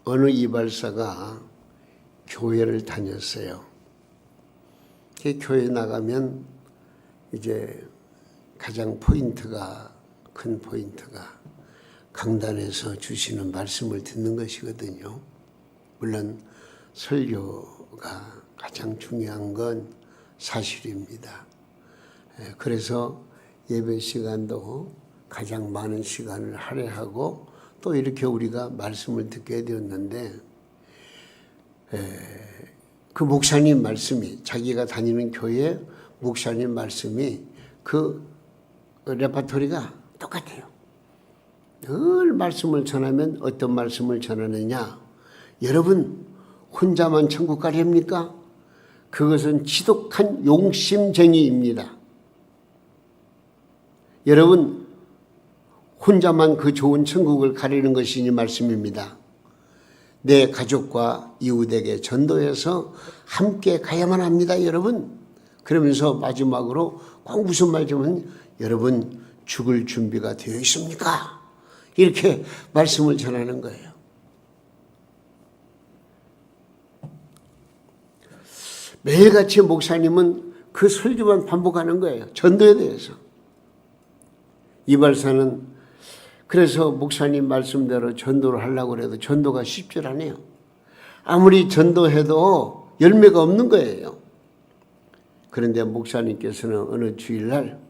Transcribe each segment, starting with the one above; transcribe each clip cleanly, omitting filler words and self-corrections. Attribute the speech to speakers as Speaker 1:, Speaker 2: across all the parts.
Speaker 1: 어느 이발사가 교회를 다녔어요. 교회 나가면 이제 가장 큰 포인트가 강단에서 주시는 말씀을 듣는 것이거든요. 물론 설교가 가장 중요한 건 사실입니다. 그래서 예배 시간도 가장 많은 시간을 할애하고 또 이렇게 우리가 말씀을 듣게 되었는데, 그 목사님 말씀이, 자기가 다니는 교회 목사님 말씀이 그 레파토리가 똑같아요. 늘 말씀을 전하면 어떤 말씀을 전하느냐? 여러분 혼자만 천국 가렵니까? 그것은 지독한 용심쟁이입니다. 여러분 혼자만 그 좋은 천국을 가리는 것이니 말씀입니다. 내 가족과 이웃에게 전도해서 함께 가야만 합니다, 여러분. 그러면서 마지막으로 꼭 무슨 말이냐면, 여러분 죽을 준비가 되어 있습니까? 이렇게 말씀을 전하는 거예요. 매일같이 목사님은 그 설교만 반복하는 거예요. 전도에 대해서. 이발사는 그래서 목사님 말씀대로 전도를 하려고 해도 전도가 쉽지 않아요. 아무리 전도해도 열매가 없는 거예요. 그런데 목사님께서는 어느 주일날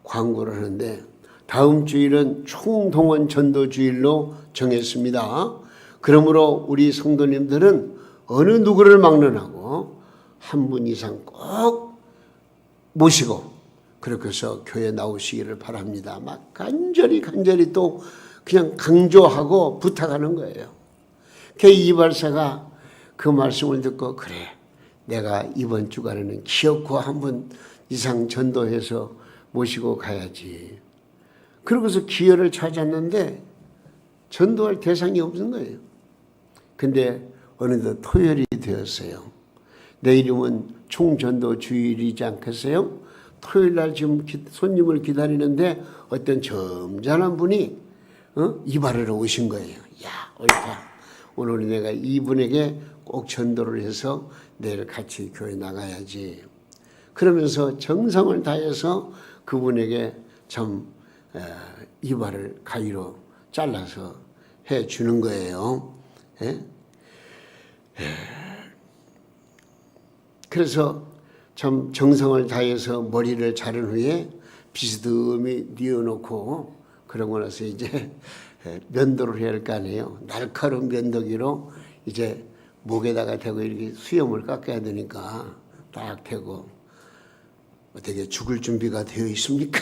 Speaker 1: 광고를 하는데, 다음 주일은 총동원 전도 주일로 정했습니다. 그러므로 우리 성도님들은 어느 누구를 막론하고 한 분 이상 꼭 모시고 그렇게 해서 교회 나오시기를 바랍니다. 막 간절히 또 그냥 강조하고 부탁하는 거예요. 이발사가 그 말씀을 듣고, 그래, 내가 이번 주간에는 기어코 한 분 이상 전도해서 모시고 가야지. 그러고서 기회를 찾았는데 전도할 대상이 없는 거예요. 근데 어느덧 토요일이 되었어요. 내일이면 총전도 주일이지 않겠어요? 토요일 날 지금 손님을 기다리는데 어떤 점잖은 분이 이발하러 오신 거예요. 야, 옳다. 오늘 내가 이분에게 꼭 전도를 해서 내일 같이 교회 나가야지. 그러면서 정성을 다해서 그분에게 참 이발을 가위로 잘라서 해 주는 거예요. 그래서 참 정성을 다해서 머리를 자른 후에 비스듬히 뉘어놓고, 그러고 나서 이제 면도를 해야 할 거 아니에요. 날카로운 면도기로 이제 목에다가 대고 이렇게 수염을 깎아야 되니까 딱 대고, 어떻게 죽을 준비가 되어 있습니까?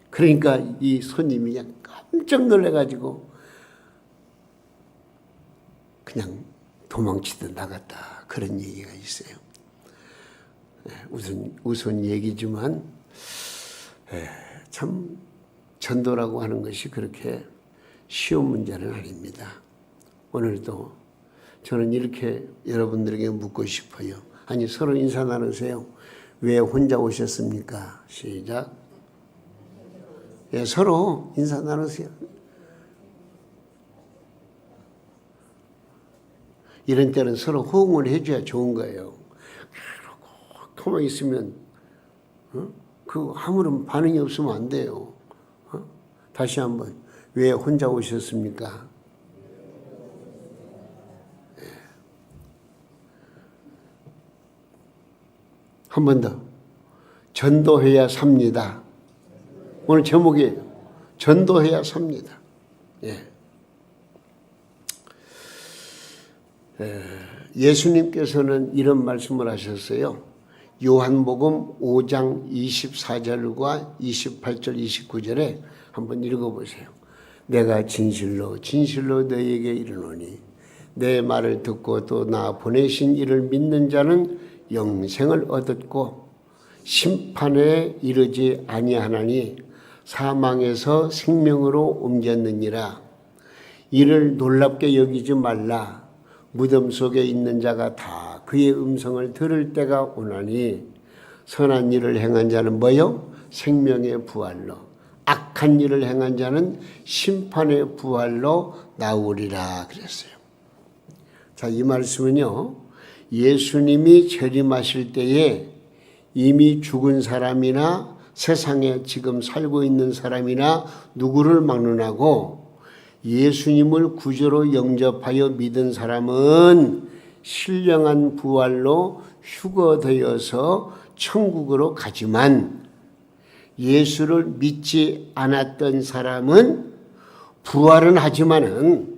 Speaker 1: 그러니까 이 손님이 그냥 깜짝 놀래가지고 그냥 도망치듯 나갔다. 그런 얘기가 있어요. 우선 얘기지만 참 전도라고 하는 것이 그렇게 쉬운 문제는 아닙니다. 오늘도 저는 이렇게 여러분들에게 묻고 싶어요. 아니, 서로 인사 나누세요. 왜 혼자 오셨습니까? 시작. 예, 서로 인사 나누세요. 이런 때는 서로 호응을 해줘야 좋은 거예요. 가만히 있으면 그 아무런 반응이 없으면 안 돼요. 다시 한번, 왜 혼자 오셨습니까? 예. 한 번 더. 전도해야 삽니다. 오늘 제목이에요. 전도해야 삽니다. 예. 예수님께서는 이런 말씀을 하셨어요. 요한복음 5장 24절과 28절 29절에 한번 읽어보세요. 내가 진실로 너희에게 이르노니 내 말을 듣고 또 나 보내신 이를 믿는 자는 영생을 얻었고 심판에 이르지 아니하나니 사망에서 생명으로 옮겼느니라. 이를 놀랍게 여기지 말라. 무덤 속에 있는 자가 다 그의 음성을 들을 때가 오나니 선한 일을 행한 자는 뭐요? 생명의 부활로 악한 일을 행한 자는 심판의 부활로 나오리라 그랬어요. 자, 이 말씀은요, 예수님이 재림하실 때에 이미 죽은 사람이나 세상에 지금 살고 있는 사람이나 누구를 막론하고 예수님을 구주로 영접하여 믿은 사람은 신령한 부활로 휴거되어서 천국으로 가지만, 예수를 믿지 않았던 사람은 부활은 하지만은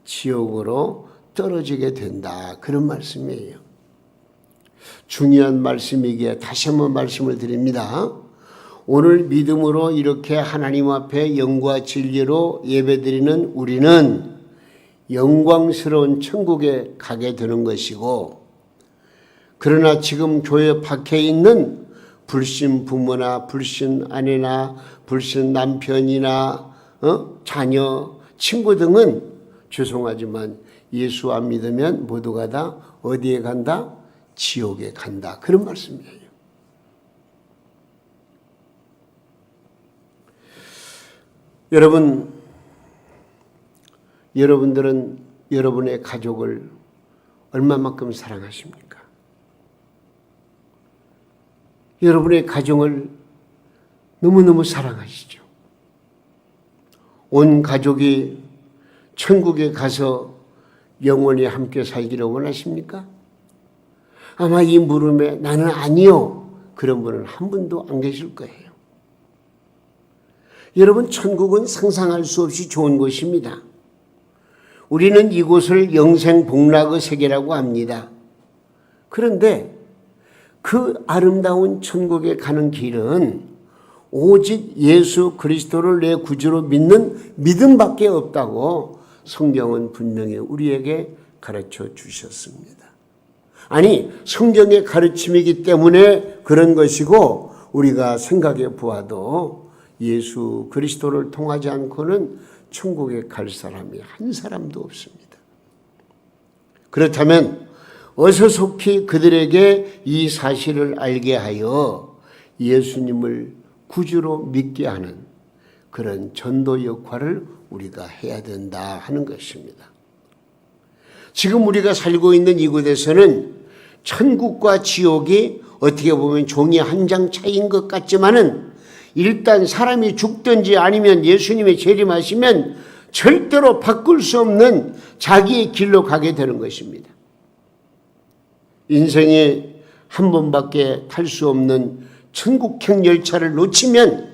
Speaker 1: 지옥으로 떨어지게 된다. 그런 말씀이에요. 중요한 말씀이기에 다시 한번 말씀을 드립니다. 오늘 믿음으로 이렇게 하나님 앞에 영과 진리로 예배드리는 우리는 영광스러운 천국에 가게 되는 것이고, 그러나 지금 교회 밖에 있는 불신 부모나 불신 아내나 불신 남편이나 자녀, 친구 등은 죄송하지만 예수 안 믿으면 모두가 다 어디에 간다? 지옥에 간다. 그런 말씀이에요. 여러분들은 여러분의 가족을 얼마만큼 사랑하십니까? 여러분의 가정을 너무너무 사랑하시죠. 온 가족이 천국에 가서 영원히 함께 살기를 원하십니까? 아마 이 물음에 나는 아니요, 그런 분은 한 분도 안 계실 거예요. 여러분, 천국은 상상할 수 없이 좋은 곳입니다. 우리는 이곳을 영생복락의 세계라고 합니다. 그런데 그 아름다운 천국에 가는 길은 오직 예수 그리스도를 내 구주로 믿는 믿음밖에 없다고 성경은 분명히 우리에게 가르쳐 주셨습니다. 아니, 성경의 가르침이기 때문에 그런 것이고, 우리가 생각해 보아도 예수 그리스도를 통하지 않고는 천국에 갈 사람이 한 사람도 없습니다. 그렇다면 어서 속히 그들에게 이 사실을 알게 하여 예수님을 구주로 믿게 하는 그런 전도 역할을 우리가 해야 된다 하는 것입니다. 지금 우리가 살고 있는 이곳에서는 천국과 지옥이 어떻게 보면 종이 한 장 차이인 것 같지만은, 일단 사람이 죽든지 아니면 예수님의 재림하시면 절대로 바꿀 수 없는 자기의 길로 가게 되는 것입니다. 인생에 한 번밖에 탈 수 없는 천국행 열차를 놓치면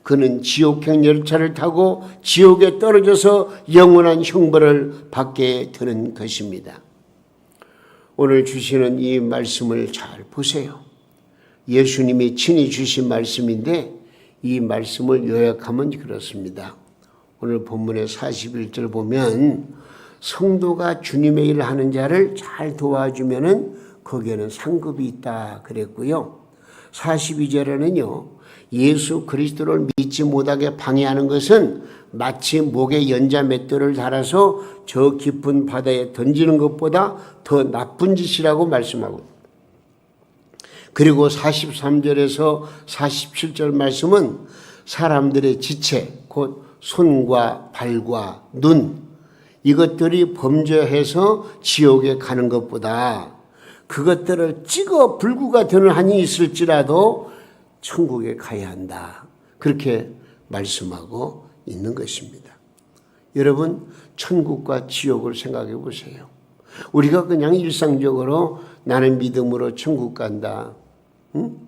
Speaker 1: 그는 지옥행 열차를 타고 지옥에 떨어져서 영원한 형벌을 받게 되는 것입니다. 오늘 주시는 이 말씀을 잘 보세요. 예수님이 친히 주신 말씀인데 이 말씀을 요약하면 그렇습니다. 오늘 본문의 41절 보면 성도가 주님의 일을 하는 자를 잘 도와주면은 거기에는 상급이 있다 그랬고요. 42절에는요, 예수 그리스도를 믿지 못하게 방해하는 것은 마치 목에 연자 맷돌을 달아서 저 깊은 바다에 던지는 것보다 더 나쁜 짓이라고 말씀하고, 그리고 43절에서 47절 말씀은 사람들의 지체, 곧 손과 발과 눈, 이것들이 범죄해서 지옥에 가는 것보다 그것들을 찍어 불구가 되는 한이 있을지라도 천국에 가야 한다. 그렇게 말씀하고 있는 것입니다. 여러분, 천국과 지옥을 생각해 보세요. 우리가 그냥 일상적으로 나는 믿음으로 천국 간다. 응?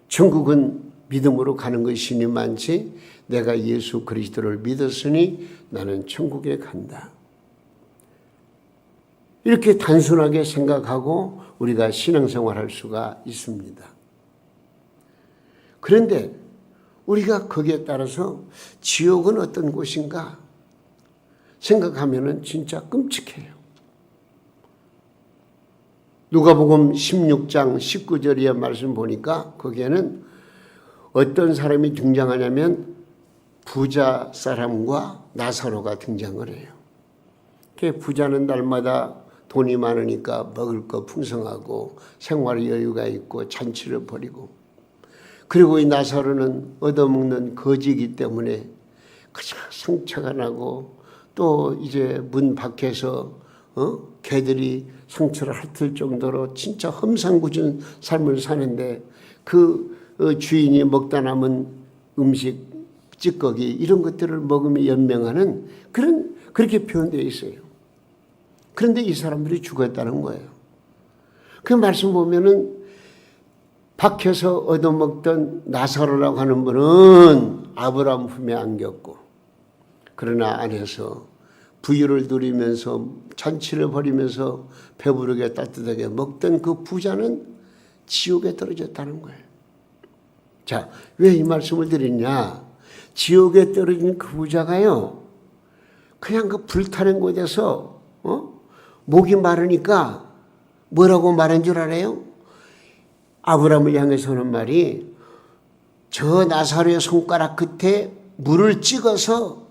Speaker 1: 천국은 믿음으로 가는 것이니만치 내가 예수 그리스도를 믿었으니 나는 천국에 간다. 이렇게 단순하게 생각하고 우리가 신앙생활할 수가 있습니다. 그런데 우리가 거기에 따라서 지옥은 어떤 곳인가 생각하면은 진짜 끔찍해요. 누가복음 16장 19절의 말씀 보니까 거기에는 어떤 사람이 등장하냐면 부자 사람과 나사로가 등장을 해요. 부자는 날마다 돈이 많으니까 먹을 거 풍성하고 생활 여유가 있고 잔치를 벌이고, 그리고 이 나사로는 얻어먹는 거지이기 때문에 그냥 상처가 나고, 또 이제 문 밖에서 개들이 상처를 핥을 정도로 진짜 험상궂은 삶을 사는데, 그 주인이 먹다 남은 음식, 찌꺼기 이런 것들을 먹으며 연명하는 그렇게 표현되어 있어요. 그런데 이 사람들이 죽었다는 거예요. 그 말씀 보면은 밖에서 얻어먹던 나사로라고 하는 분은 아브라함 품에 안겼고, 그러나 안에서 부유를 누리면서 잔치를 벌이면서 배부르게 따뜻하게 먹던 그 부자는 지옥에 떨어졌다는 거예요. 자, 왜 이 말씀을 드리냐? 지옥에 떨어진 그 부자가요, 그냥 그 불타는 곳에서 목이 마르니까 뭐라고 말한 줄 알아요? 아브라함을 향해서 하는 말이, 저 나사로의 손가락 끝에 물을 찍어서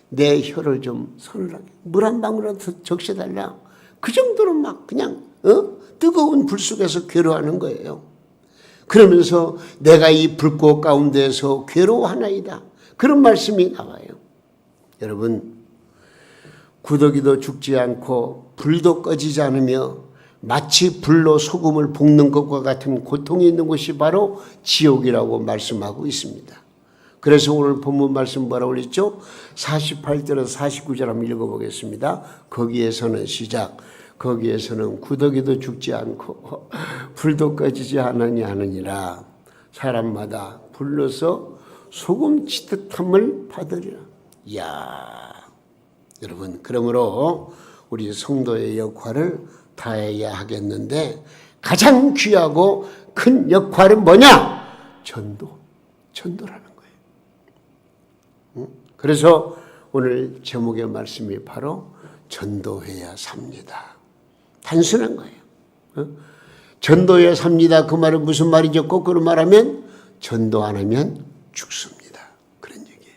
Speaker 1: 내 혀를 좀 서늘하게, 물 한 방울이라도 적셔달라. 그 정도로 막 그냥 뜨거운 불 속에서 괴로워하는 거예요. 그러면서 내가 이 불꽃 가운데서 괴로워하나이다, 그런 말씀이 나와요. 여러분, 구더기도 죽지 않고 불도 꺼지지 않으며 마치 불로 소금을 볶는 것과 같은 고통이 있는 곳이 바로 지옥이라고 말씀하고 있습니다. 그래서 오늘 본문 말씀 뭐라고 그랬죠? 48절에서 49절 한번 읽어보겠습니다. 거기에서는 시작. 거기에서는 구더기도 죽지 않고 불도 꺼지지 않으니라. 사람마다 불러서 소금 치듯함을 받으리라. 이야, 여러분, 그러므로 우리 성도의 역할을 다해야 하겠는데, 가장 귀하고 큰 역할은 뭐냐? 전도라는 거예요. 그래서 오늘 제목의 말씀이 바로 전도해야 삽니다. 단순한 거예요. 전도해야 삽니다. 그 말은 무슨 말이죠? 거꾸로 말하면 전도 안 하면 죽습니다, 그런 얘기예요.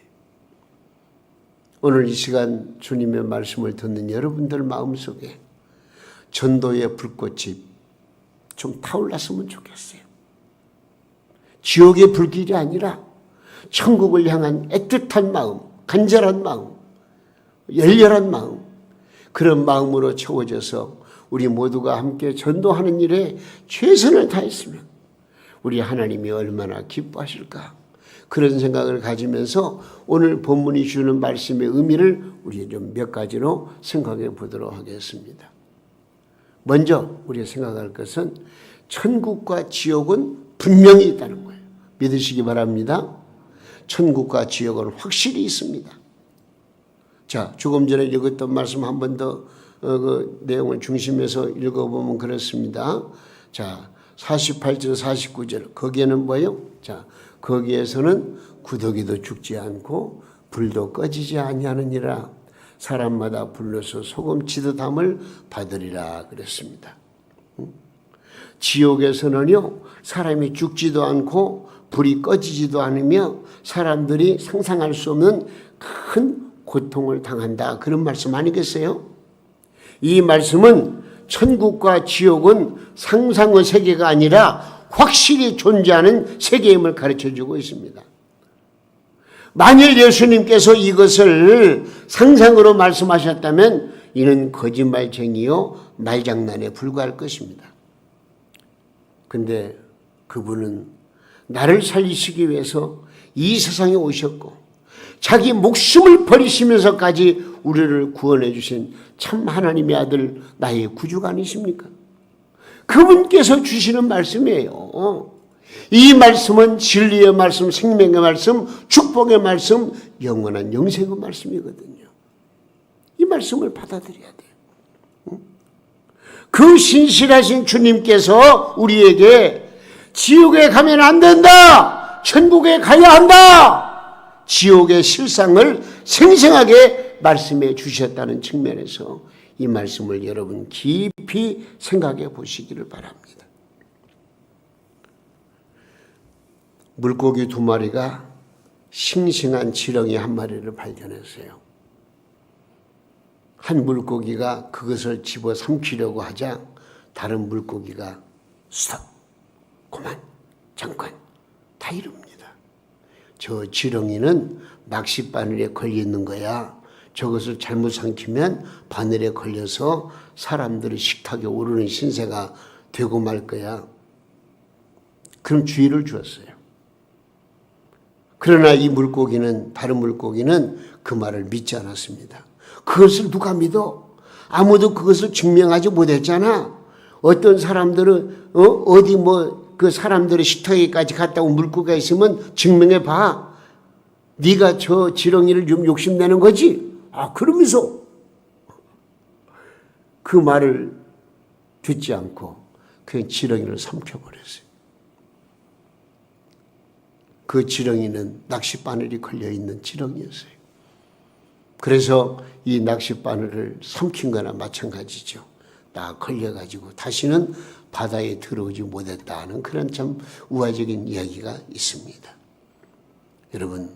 Speaker 1: 오늘 이 시간 주님의 말씀을 듣는 여러분들 마음속에 전도의 불꽃이 좀 타올랐으면 좋겠어요. 지옥의 불길이 아니라 천국을 향한 애틋한 마음, 간절한 마음, 열렬한 마음, 그런 마음으로 채워져서 우리 모두가 함께 전도하는 일에 최선을 다했으면 우리 하나님이 얼마나 기뻐하실까, 그런 생각을 가지면서 오늘 본문이 주는 말씀의 의미를 우리 좀 몇 가지로 생각해 보도록 하겠습니다. 먼저 우리가 생각할 것은 천국과 지옥은 분명히 있다는 거예요. 믿으시기 바랍니다. 천국과 지옥은 확실히 있습니다. 자, 조금 전에 읽었던 말씀 한 번 더 그 내용을 중심해서 읽어보면 그렇습니다. 자, 48절 49절 거기에는 뭐예요? 자, 거기에서는 구더기도 죽지 않고 불도 꺼지지 아니하느니라. 사람마다 불러서 소금 치듯함을 받으리라 그랬습니다. 지옥에서는요, 사람이 죽지도 않고 불이 꺼지지도 않으며 사람들이 상상할 수 없는 큰 고통을 당한다, 그런 말씀 아니겠어요? 이 말씀은 천국과 지옥은 상상의 세계가 아니라 확실히 존재하는 세계임을 가르쳐주고 있습니다. 만일 예수님께서 이것을 상상으로 말씀하셨다면 이는 거짓말쟁이요 말장난에 불과할 것입니다. 그런데 그분은 나를 살리시기 위해서 이 세상에 오셨고 자기 목숨을 버리시면서까지 우리를 구원해 주신 참 하나님의 아들, 나의 구주가 아니십니까? 그분께서 주시는 말씀이에요. 이 말씀은 진리의 말씀, 생명의 말씀, 축복의 말씀, 영원한 영생의 말씀이거든요. 이 말씀을 받아들여야 돼요. 그 신실하신 주님께서 우리에게 지옥에 가면 안 된다, 천국에 가야 한다, 지옥의 실상을 생생하게 말씀해 주셨다는 측면에서 이 말씀을 여러분 깊이 생각해 보시기를 바랍니다. 물고기 2마리가 싱싱한 지렁이 1마리를 발견했어요. 한 물고기가 그것을 집어 삼키려고 하자 다른 물고기가 스톱, 그만, 잠깐, 다 이럽니다. 저 지렁이는 낚시 바늘에 걸려 있는 거야. 저것을 잘못 삼키면 바늘에 걸려서 사람들의 식탁에 오르는 신세가 되고 말 거야. 그럼 주의를 주었어요. 그러나 이 물고기는, 다른 물고기는 그 말을 믿지 않았습니다. 그것을 누가 믿어? 아무도 그것을 증명하지 못했잖아. 어떤 사람들은 어디 그 사람들의 식탁에까지 갔다 온 물고기가 있으면 증명해 봐. 네가 저 지렁이를 좀 욕심내는 거지? 그러면서 그 말을 듣지 않고 그냥 지렁이를 삼켜버렸어요. 그 지렁이는 낚싯바늘이 걸려있는 지렁이였어요. 그래서 이 낚싯바늘을 삼킨 거나 마찬가지죠. 딱 걸려가지고 다시는 바다에 들어오지 못했다는 그런 참 우화적인 이야기가 있습니다. 여러분,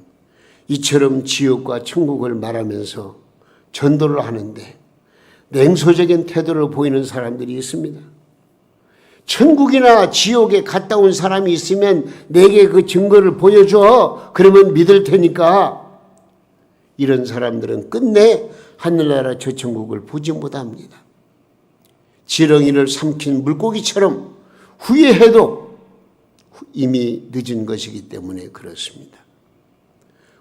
Speaker 1: 이처럼 지옥과 천국을 말하면서 전도를 하는데 냉소적인 태도를 보이는 사람들이 있습니다. 천국이나 지옥에 갔다 온 사람이 있으면 내게 그 증거를 보여줘. 그러면 믿을 테니까. 이런 사람들은 끝내 하늘나라 저 천국을 보지 못합니다. 지렁이를 삼킨 물고기처럼 후회해도 이미 늦은 것이기 때문에 그렇습니다.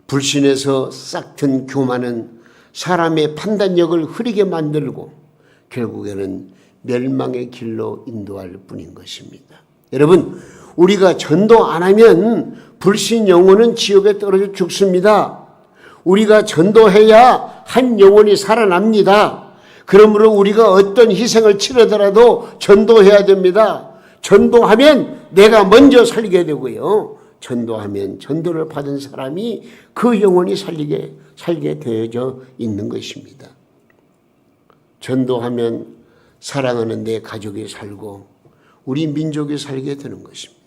Speaker 1: 불신에서 싹튼 교만은 사람의 판단력을 흐리게 만들고 결국에는 멸망의 길로 인도할 뿐인 것입니다. 여러분, 우리가 전도 안 하면 불신 영혼은 지옥에 떨어져 죽습니다. 우리가 전도해야 한 영혼이 살아납니다. 그러므로 우리가 어떤 희생을 치르더라도 전도해야 됩니다. 전도하면 내가 먼저 살게 되고요. 전도하면 전도를 받은 사람이 그 영혼이 살게 되어져 있는 것입니다. 전도하면 사랑하는 내 가족이 살고 우리 민족이 살게 되는 것입니다.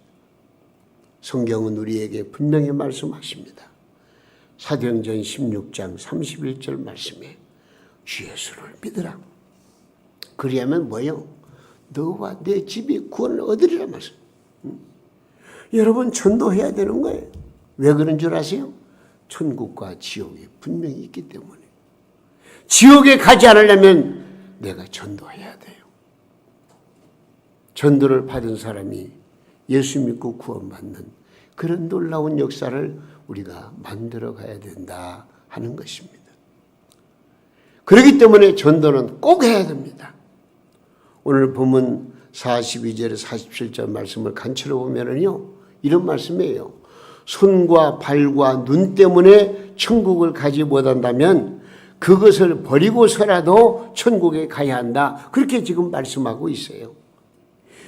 Speaker 1: 성경은 우리에게 분명히 말씀하십니다. 사도행전 16장 31절 말씀에 주 예수를 믿으라. 그리하면 뭐요? 너와 내 집이 구원을 얻으리라 말씀. 여러분, 전도해야 되는 거예요. 왜 그런 줄 아세요? 천국과 지옥이 분명히 있기 때문에. 지옥에 가지 않으려면 내가 전도해야 돼요. 전도를 받은 사람이 예수 믿고 구원받는 그런 놀라운 역사를 우리가 만들어 가야 된다 하는 것입니다. 그렇기 때문에 전도는 꼭 해야 됩니다. 오늘 본문 42절 47절 말씀을 간추려 보면은요, 이런 말씀이에요. 손과 발과 눈 때문에 천국을 가지 못한다면 그것을 버리고서라도 천국에 가야 한다. 그렇게 지금 말씀하고 있어요.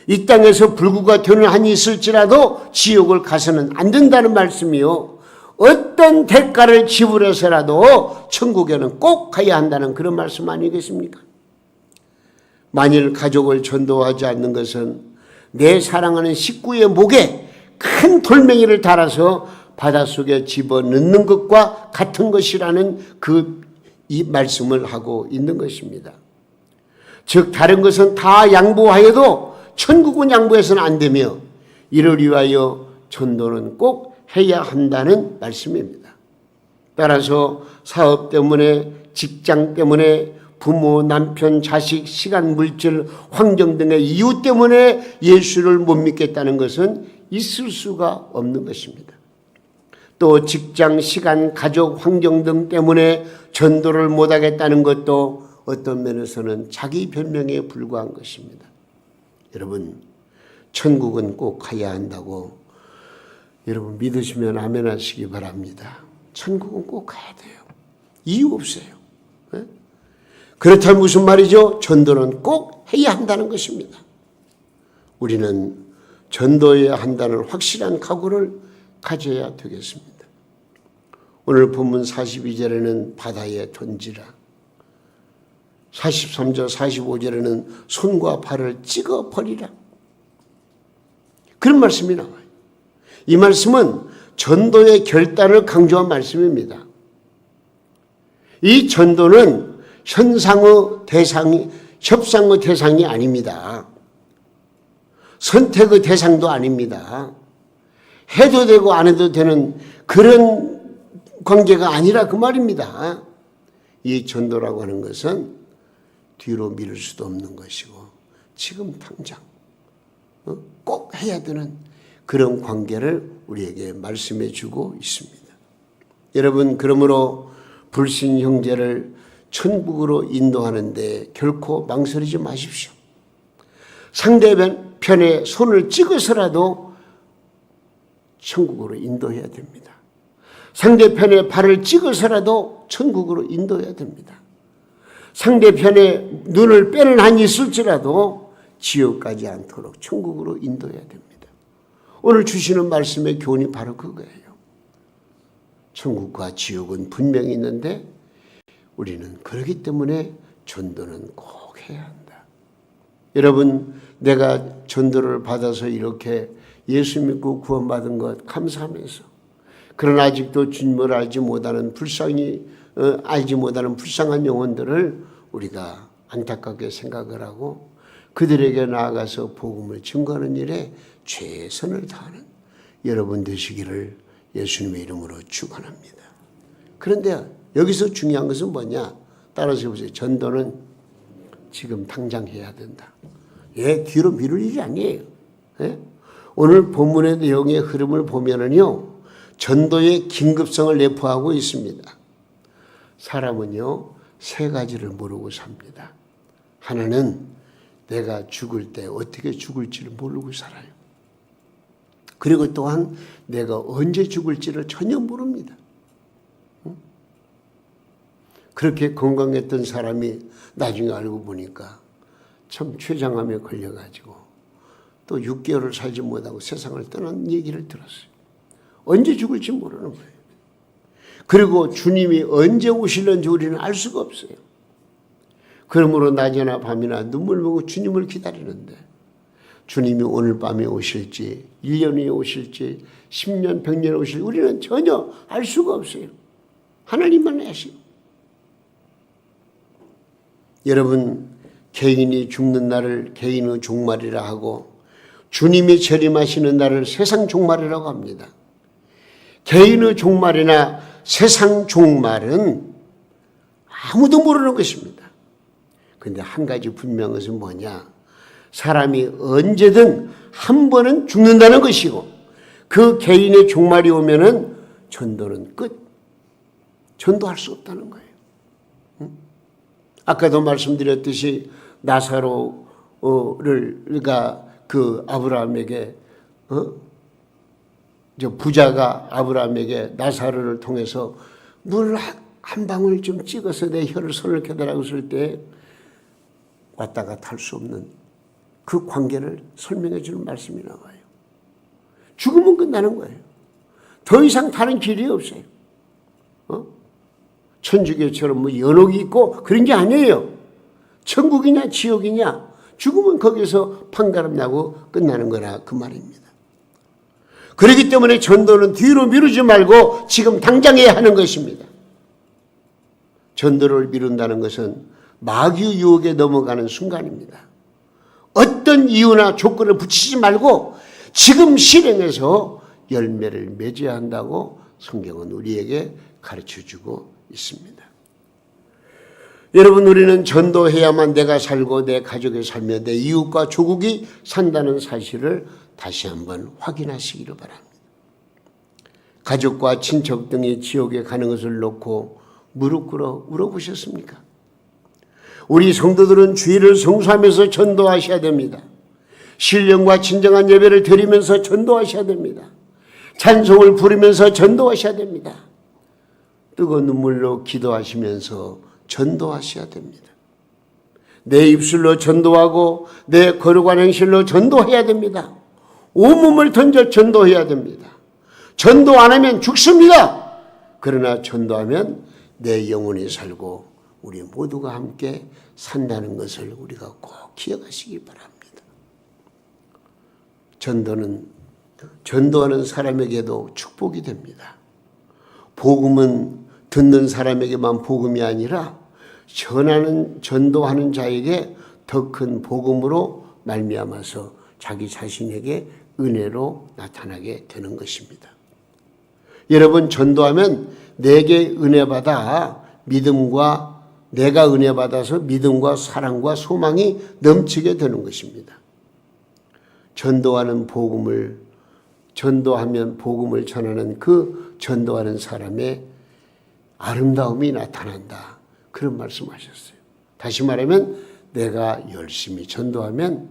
Speaker 1: 이 땅에서 불구가 되는 한이 있을지라도 지옥을 가서는 안 된다는 말씀이요. 어떤 대가를 지불해서라도 천국에는 꼭 가야 한다는 그런 말씀 아니겠습니까? 만일 가족을 전도하지 않는 것은 내 사랑하는 식구의 목에 큰 돌멩이를 달아서 바닷속에 집어넣는 것과 같은 것이라는 이 말씀을 하고 있는 것입니다. 즉 다른 것은 다 양보하여도 천국은 양보해서는 안 되며 이를 위하여 전도는 꼭 해야 한다는 말씀입니다. 따라서 사업 때문에, 직장 때문에, 부모, 남편, 자식, 시간, 물질, 환경 등의 이유 때문에 예수를 못 믿겠다는 것은 있을 수가 없는 것입니다. 또 직장, 시간, 가족, 환경 등 때문에 전도를 못하겠다는 것도 어떤 면에서는 자기 변명에 불과한 것입니다. 여러분, 천국은 꼭 가야 한다고 여러분 믿으시면 아멘 하시기 바랍니다. 천국은 꼭 가야 돼요. 이유 없어요. 네? 그렇다면 무슨 말이죠? 전도는 꼭 해야 한다는 것입니다. 우리는 전도해야 한다는 확실한 각오를 가져야 되겠습니다. 오늘 본문 42절에는 바다에 던지라. 43절 45절에는 손과 발을 찍어 버리라. 그런 말씀이 나와요. 이 말씀은 전도의 결단을 강조한 말씀입니다. 이 전도는 협상의 대상이 아닙니다. 선택의 대상도 아닙니다. 해도 되고 안 해도 되는 그런 관계가 아니라 그 말입니다. 이 전도라고 하는 것은 뒤로 미룰 수도 없는 것이고 지금 당장 꼭 해야 되는 그런 관계를 우리에게 말씀해 주고 있습니다. 여러분, 그러므로 불신 형제를 천국으로 인도하는데 결코 망설이지 마십시오. 상대편에 손을 찍어서라도 천국으로 인도해야 됩니다. 상대편에 발을 찍어서라도 천국으로 인도해야 됩니다. 상대편에 눈을 빼는 한이 있을지라도 지옥 가지 않도록 천국으로 인도해야 됩니다. 오늘 주시는 말씀의 교훈이 바로 그거예요. 천국과 지옥은 분명히 있는데 우리는 그렇기 때문에 전도는 꼭 해야 한다. 여러분, 내가 전도를 받아서 이렇게 예수 믿고 구원받은 것 감사하면서, 그러나 아직도 주님을 알지 못하는 불쌍한 영혼들을 우리가 안타깝게 생각을 하고 그들에게 나아가서 복음을 증거하는 일에 최선을 다하는 여러분 되시기를 예수님의 이름으로 축원합니다. 그런데 여기서 중요한 것은 뭐냐? 따라서 보세요. 전도는 지금 당장 해야 된다. 뒤로 미룰 일이 아니에요. 오늘 본문의 내용의 흐름을 보면은요, 전도의 긴급성을 내포하고 있습니다. 사람은요, 세 가지를 모르고 삽니다. 하나는 내가 죽을 때 어떻게 죽을지를 모르고 살아요. 그리고 또한 내가 언제 죽을지를 전혀 모릅니다. 그렇게 건강했던 사람이 나중에 알고 보니까 참 췌장암에 걸려가지고 또 6개월을 살지 못하고 세상을 떠난 얘기를 들었어요. 언제 죽을지 모르는 거예요. 그리고 주님이 언제 오실는지 우리는 알 수가 없어요. 그러므로 낮이나 밤이나 눈물 보고 주님을 기다리는데 주님이 오늘 밤에 오실지 1년 후에 오실지 10년, 100년 오실지 우리는 전혀 알 수가 없어요. 하나님만 아시고. 여러분, 개인이 죽는 날을 개인의 종말이라 하고 주님이 재림하시는 날을 세상 종말이라고 합니다. 개인의 종말이나 세상 종말은 아무도 모르는 것입니다. 그런데 한 가지 분명한 것은 뭐냐? 사람이 언제든 한 번은 죽는다는 것이고 그 개인의 종말이 오면은 전도는 끝. 전도할 수 없다는 거예요. 아까도 말씀드렸듯이 나사로가 그 아브라함에게 부자가 아브라함에게 나사로를 통해서 물 한 방울 좀 찍어서 내 혀를 손을 켜달라고 했을 때 왔다 갔다 할 수 없는 그 관계를 설명해 주는 말씀이 나와요. 죽으면 끝나는 거예요. 더 이상 다른 길이 없어요. 천주교처럼 뭐 연옥이 있고 그런 게 아니에요. 천국이냐 지옥이냐 죽으면 거기서 판가름 나고 끝나는 거라 그 말입니다. 그렇기 때문에 전도는 뒤로 미루지 말고 지금 당장 해야 하는 것입니다. 전도를 미룬다는 것은 마귀의 유혹에 넘어가는 순간입니다. 어떤 이유나 조건을 붙이지 말고 지금 실행해서 열매를 맺어야 한다고 성경은 우리에게 가르쳐주고 있습니다. 여러분, 우리는 전도해야만 내가 살고 내 가족이 살며 내 이웃과 조국이 산다는 사실을 다시 한번 확인하시기를 바랍니다. 가족과 친척 등이 지옥에 가는 것을 놓고 무릎 꿇어 울어보셨습니까? 우리 성도들은 주일을 성수하면서 전도하셔야 됩니다. 신령과 진정한 예배를 드리면서 전도하셔야 됩니다. 찬송을 부르면서 전도하셔야 됩니다. 뜨거운 눈물로 기도하시면서 전도하셔야 됩니다. 내 입술로 전도하고 내 거룩한 행실로 전도해야 됩니다. 온몸을 던져 전도해야 됩니다. 전도 안 하면 죽습니다. 그러나 전도하면 내 영혼이 살고 우리 모두가 함께 산다는 것을 우리가 꼭 기억하시기 바랍니다. 전도는 전도하는 사람에게도 축복이 됩니다. 복음은 듣는 사람에게만 복음이 아니라 전도하는 자에게 더 큰 복음으로 말미암아서 자기 자신에게 은혜로 나타나게 되는 것입니다. 여러분, 전도하면 내게 은혜 받아 내가 은혜 받아서 믿음과 사랑과 소망이 넘치게 되는 것입니다. 전도하면 복음을 전하는 그 전도하는 사람의 아름다움이 나타난다. 그런 말씀하셨어요. 다시 말하면 내가 열심히 전도하면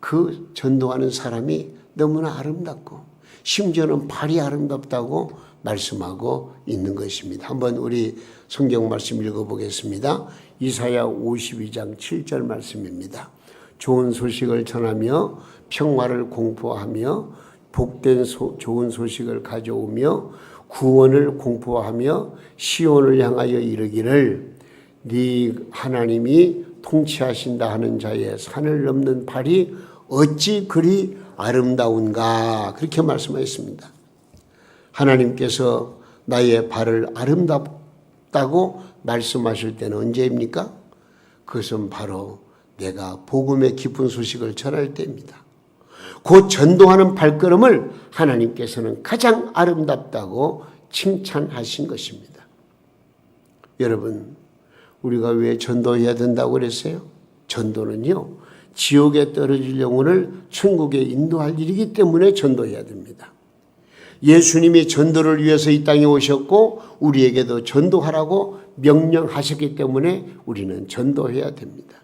Speaker 1: 그 전도하는 사람이 너무나 아름답고 심지어는 발이 아름답다고 말씀하고 있는 것입니다. 한번 우리 성경 말씀 읽어보겠습니다. 이사야 52장 7절 말씀입니다. 좋은 소식을 전하며 평화를 공포하며 복된 좋은 소식을 가져오며 구원을 공포하며 시온을 향하여 이르기를 네 하나님이 통치하신다 하는 자의 산을 넘는 발이 어찌 그리 아름다운가, 그렇게 말씀하셨습니다. 하나님께서 나의 발을 아름답다고 말씀하실 때는 언제입니까? 그것은 바로 내가 복음의 기쁜 소식을 전할 때입니다. 곧 전도하는 발걸음을 하나님께서는 가장 아름답다고 칭찬하신 것입니다. 여러분, 우리가 왜 전도해야 된다고 그랬어요? 전도는요, 지옥에 떨어질 영혼을 천국에 인도할 일이기 때문에 전도해야 됩니다. 예수님이 전도를 위해서 이 땅에 오셨고 우리에게도 전도하라고 명령하셨기 때문에 우리는 전도해야 됩니다.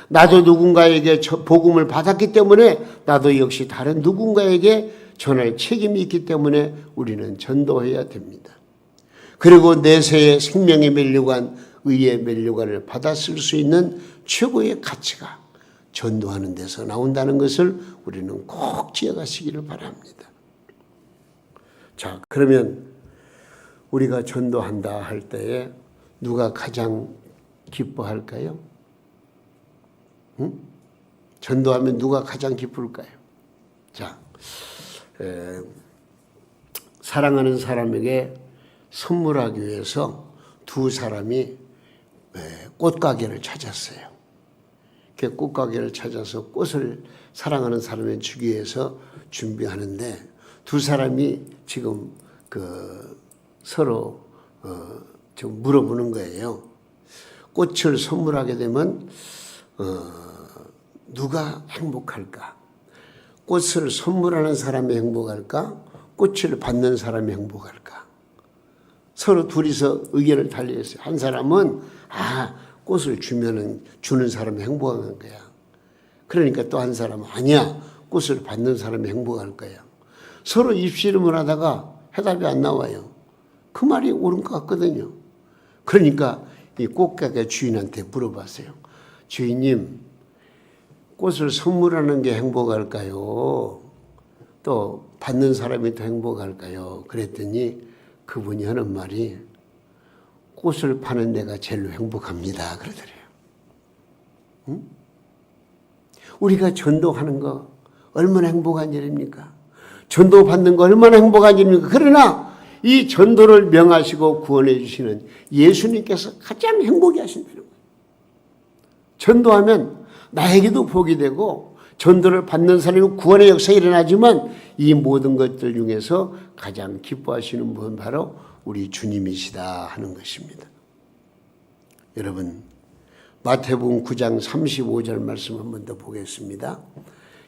Speaker 1: 나도 누군가에게 복음을 받았기 때문에 나도 역시 다른 누군가에게 전할 책임이 있기 때문에 우리는 전도해야 됩니다. 그리고 내세의 생명의 면류관, 의의 면류관을 받아 쓸 수 있는 최고의 가치가 전도하는 데서 나온다는 것을 우리는 꼭 지어가시기를 바랍니다. 자, 그러면 우리가 전도한다 할 때에 누가 가장 기뻐할까요? 전도하면 누가 가장 기쁠까요? 자, 사랑하는 사람에게 선물하기 위해서 두 사람이 꽃가게를 찾았어요. 그 꽃가게를 찾아서 꽃을 사랑하는 사람에게 주기 위해서 준비하는데 두 사람이 지금 서로 좀 물어보는 거예요. 꽃을 선물하게 되면 누가 행복할까? 꽃을 선물하는 사람이 행복할까? 꽃을 받는 사람이 행복할까? 서로 둘이서 의견을 달리했어요. 한 사람은 꽃을 주는 사람이 행복한 거야. 그러니까 또 한 사람은 아니야, 꽃을 받는 사람이 행복할 거야. 서로 입씨름을 하다가 해답이 안 나와요. 그 말이 옳은 것 같거든요. 그러니까 이 꽃가게 주인한테 물어봤어요. 주인님, 꽃을 선물하는 게 행복할까요? 또 받는 사람이 더 행복할까요? 그랬더니 그분이 하는 말이 꽃을 파는 데가 제일 행복합니다. 그러더래요. 응? 우리가 전도하는 거 얼마나 행복한 일입니까? 전도 받는 거 얼마나 행복한 일입니까? 그러나 이 전도를 명하시고 구원해 주시는 예수님께서 가장 행복해 하신다는 거예요. 전도하면 나에게도 복이 되고 전도를 받는 사람이 구원의 역사가 일어나지만 이 모든 것들 중에서 가장 기뻐하시는 분은 바로 우리 주님이시다 하는 것입니다. 여러분, 마태복음 9장 35절 말씀 한 번 더 보겠습니다.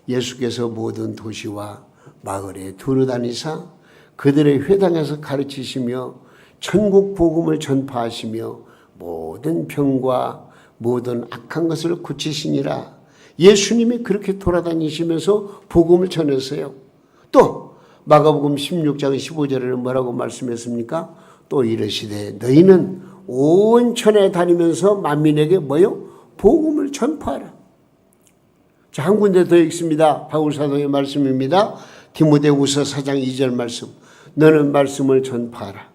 Speaker 1: 예수께서 모든 도시와 마을에 두루다니사 그들의 회당에서 가르치시며 천국 복음을 전파하시며 모든 병과 모든 악한 것을 고치시니라. 예수님이 그렇게 돌아다니시면서 복음을 전했어요. 또 마가복음 16장 15절에는 뭐라고 말씀했습니까? 또 이르시되 너희는 온 천에 다니면서 만민에게 뭐요? 복음을 전파하라. 자, 한 군데 더 읽습니다. 바울 사도의 말씀입니다. 디모데후서 4장 2절 말씀. 너는 말씀을 전파하라.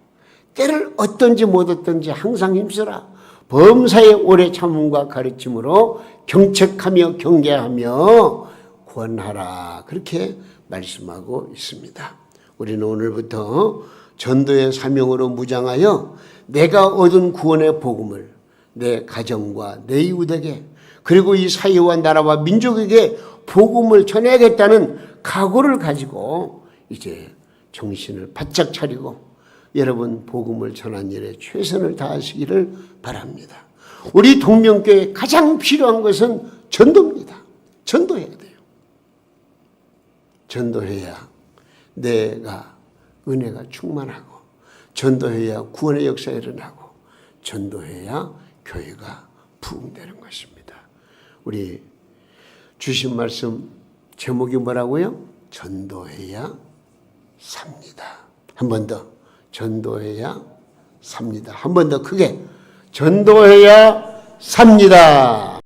Speaker 1: 때를 어떤지 못 어떤지 항상 힘쓰라. 범사의 오래 참음과 가르침으로 경책하며 경계하며 권하라. 그렇게 말씀하고 있습니다. 우리는 오늘부터 전도의 사명으로 무장하여 내가 얻은 구원의 복음을 내 가정과 내 이웃에게 그리고 이 사회와 나라와 민족에게 복음을 전해야겠다는 각오를 가지고 이제 정신을 바짝 차리고 여러분 복음을 전하는 일에 최선을 다하시기를 바랍니다. 우리 동명교회에 가장 필요한 것은 전도입니다. 전도해야 돼요. 전도해야 내가 은혜가 충만하고, 전도해야 구원의 역사가 일어나고, 전도해야 교회가 부흥되는 것입니다. 우리 주신 말씀 제목이 뭐라고요? 전도해야 삽니다. 한 번 더. 전도해야 삽니다. 한 번 더 크게. 전도해야 삽니다.